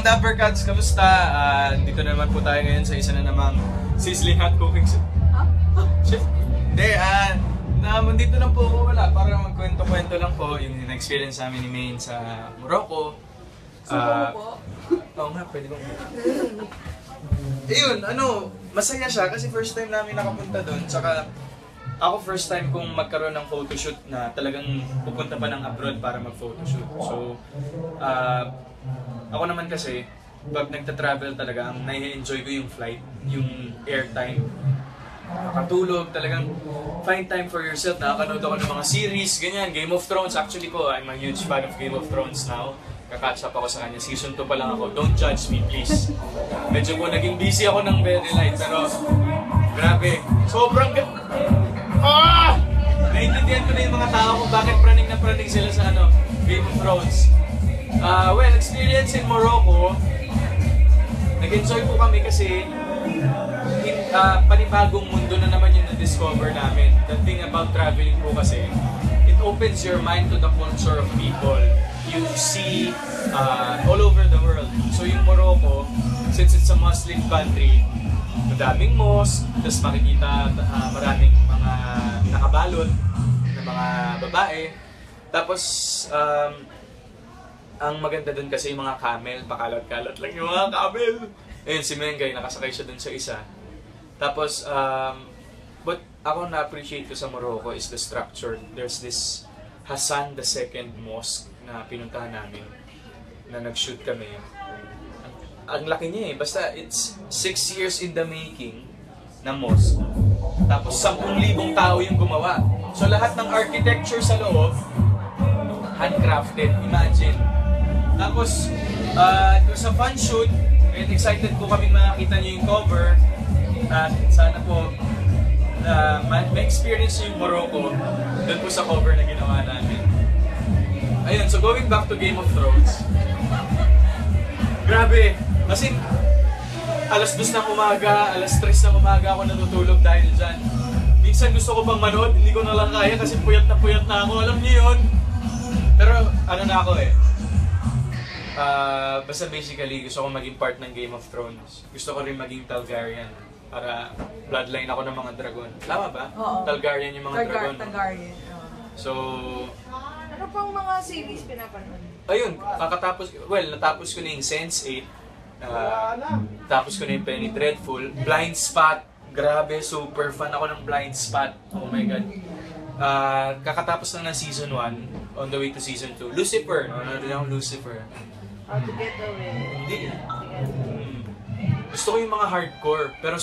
Dapper Cats, kamusta? Dito naman po tayo ngayon sa isa na namang sizzling hot cooking chef. Hindi, nandito lang po ako para magkwento-kwento lang po yung experience namin ni Maine sa Morocco. Po? Oo nga, pwede bang ayun, masaya siya kasi first time namin nakapunta doon. Tsaka ako first time kong magkaroon ng photoshoot na talagang pupunta pa ng abroad para mag-photoshoot. So, ako naman kasi, pag nagta-travel talaga, ang nai-enjoy ko yung flight, yung airtime. Nakatulog, talagang find time for yourself. Nakakanood ako ng mga series, ganyan. Game of Thrones, actually po, I'm a huge fan of Game of Thrones now. Kakatch up ako sa kanya. Season 2 pa lang ako. Don't judge me, please. Medyo po naging busy ako ng very light, pero grabe. Sobrang naiintindihan ko na yung mga tao kung bakit praning na praning sila sa Game of Thrones. Well, experience in Morocco, nag-enjoy po kami kasi panibagong mundo na naman yung na-discover namin. The thing about traveling po kasi, it opens your mind to the culture of people. You see all over the world. So yung Morocco, since it's a Muslim country, madaming mosque, tapos makikita maraming mga nakabalot na mga babae. Tapos, ang maganda dun kasi yung mga camel, pakalat-kalat lang yung mga camel. Ayun, si Mengay, nakasakay siya dun sa isa. Tapos, but ako na-appreciate ko sa Morocco is the structure. There's this Hassan II Mosque na pinuntahan namin, na nag-shoot kami. Ang laki niya eh, basta it's 6 years in the making na mosque. Tapos 10,000 tao yung gumawa. So lahat ng architecture sa loob, handcrafted, imagine. Tapos, it was a fun shoot, and excited po kami makita niyo yung cover. At sana po, may experience yung Morocco doon po sa cover na ginawa namin. Ayun, so going back to Game of Thrones. Grabe! Kasi, alas 2 ng umaga, alas 3 ng umaga ako natutulog dahil dyan. Minsan gusto ko bang manood, hindi ko na lang kaya kasi puyat na ako. Alam niyo yun? Pero na ako eh. Basta basically, gusto ko maging part ng Game of Thrones. Gusto ko rin maging Targaryen. Para bloodline ako ng mga dragon. Tama ba? Oo. Targaryen yung mga dragon. Targaryen. So, ano pang mga series pinapanood? ayun, natapos ko na yung Sense8. Tapos ko na yung Penny Dreadful. Blind Spot. Grabe, super fan ako ng Blind Spot. Oh my God. Kakatapos na ng Season 1, on the way to Season 2. Lucifer. Nanonood din akong Lucifer. How to Get Away. Hindi. Gusto ko yung mga hardcore. Pero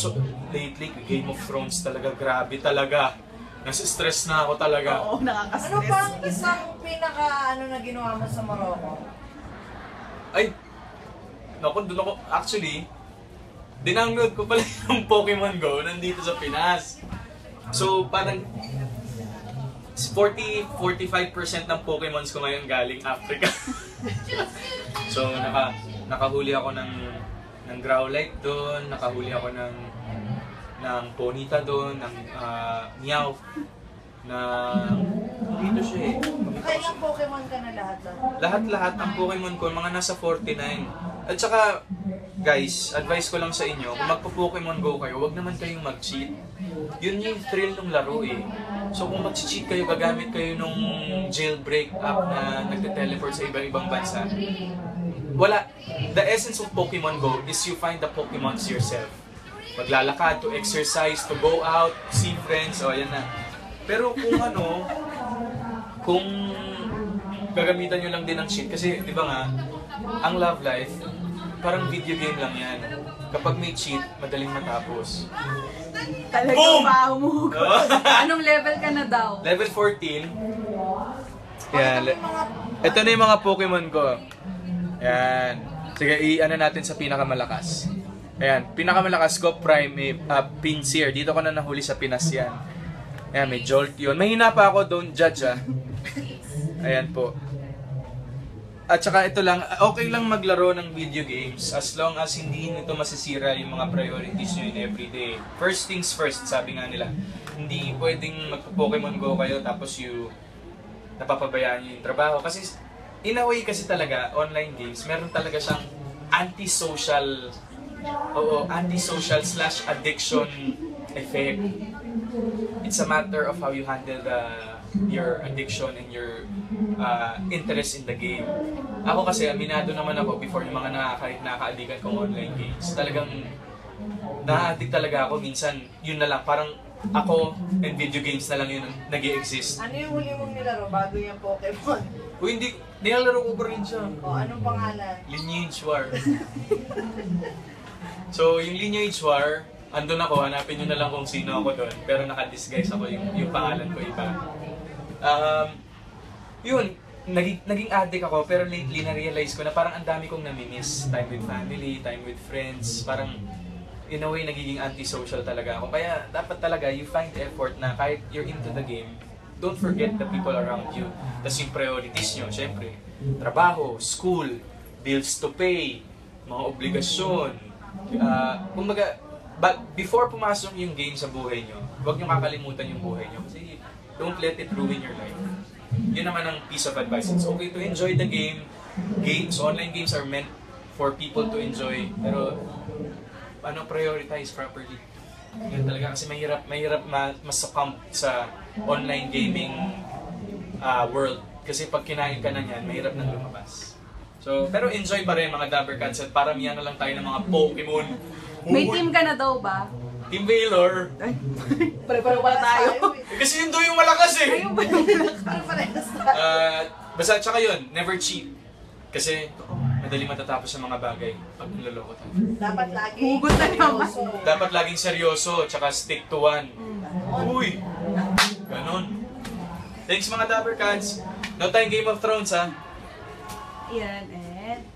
lately, Game of Thrones talaga. Grabe talaga. Nasa-stress na ako talaga. Oo, nakaka-stress. Ano pang isang pinaka na ginawa mo sa Morocco? Ay, naku, doon ako, actually, dinangload ko pala yung Pokemon Go nandito sa Pinas. So, parang 40-45% ng Pokemons ko ngayon galing Africa. So, nakahuli ako ng Growlite doon, nakahuli ako ng Ponyta doon, ng Meowth, dito siya eh. Kailang Pokemon ka na lahat doon? Lahat-lahat ang Pokemon ko, mga nasa 49. At saka, guys, advice ko lang sa inyo, kung magpo-Pokemon Go kayo, huwag naman kayong mag-cheat. Yun yung thrill ng laro eh. So kung mag-cheat kayo, gagamit kayo nung jailbreak app na nagte-teleport sa ibang bansa. Wala. The essence of Pokemon Go is you find the Pokemons yourself. Maglalakad, to exercise, to go out, see friends, o yan na. Pero kung gagamitan nyo lang din ng cheat, kasi di ba nga, ang love life, parang video game lang yan. Kapag may cheat, madaling matapos. Talagang mahumugot. Anong level ka na daw? Level 14. Yan. Ito na yung mga Pokemon ko. Yan. Sige, i-ano natin sa pinakamalakas. Ayan, pinakamalakas ko, Prime, Pinsir. Dito ko na nahuli sa Pinas yan. Ayan, may Jolteon. Mahina pa ako, don't judge ah. Ayan po. At saka ito lang, okay lang maglaro ng video games as long as hindi nito masisira yung mga priorities nyo in everyday. First things first, sabi nga nila. Hindi pwedeng magpo-Pokemon Go kayo tapos napapabayaan nyo yung trabaho. Kasi in a way kasi talaga, online games, meron talaga siyang antisocial slash addiction effect. It's a matter of how you handle your addiction and your interest in the game. Ako kasi, aminado naman ako before yung mga nakaka-addikan kong online games. Talagang na-addict talaga ako. Minsan, yun na lang. Parang ako and video games na lang yun nag-i-exist. Ano yung huli mong nilaro bago yung Pokemon? O hindi, nilalaro ko pa rin siya. O, anong pangalan? Lineage War. So, yung Lineage War, andun ako, hanapin nyo na lang kung sino ako doon. Pero naka-disguise ako, yung pangalan ko iba. Yun, naging addict ako, pero lately na-realize ko na parang ang dami kong namimiss. Time with family, time with friends, parang in a way nagiging antisocial talaga ako. Kaya dapat talaga you find effort na kahit you're into the game, don't forget the people around you. Tapos yung priorities nyo, syempre, trabaho, school, bills to pay, mga obligasyon. Kumbaga, but before pumasok yung game sa buhay nyo, huwag nyo kakalimutan yung buhay nyo. Kasi don't let it ruin your life. Yun naman ang piece of advice. It's okay to enjoy the game. Online games are meant for people to enjoy. Pero, prioritize properly. Yan talaga kasi mahirap mas-succumb sa online gaming world. Kasi pag kinain ka na yan, mahirap nang lumabas. So, pero enjoy pa rin mga Dabbercats at paramihan na lang tayo ng mga Pokemon. May team ka na daw ba? Team Valor. Pare-pareho pala tayo. Kasi yun daw yung malakas eh. Ayun ba yung Parehas tayo. Basta tsaka yun, never cheat. Kasi madali matatapos sa mga bagay pag niloloko tayo. Dapat lagi Hugot na naman. Dapat laging seryoso, tsaka stick to one. Uy! Ganon. Thanks mga Dabbercats. No tayong Game of Thrones ha. Yan, and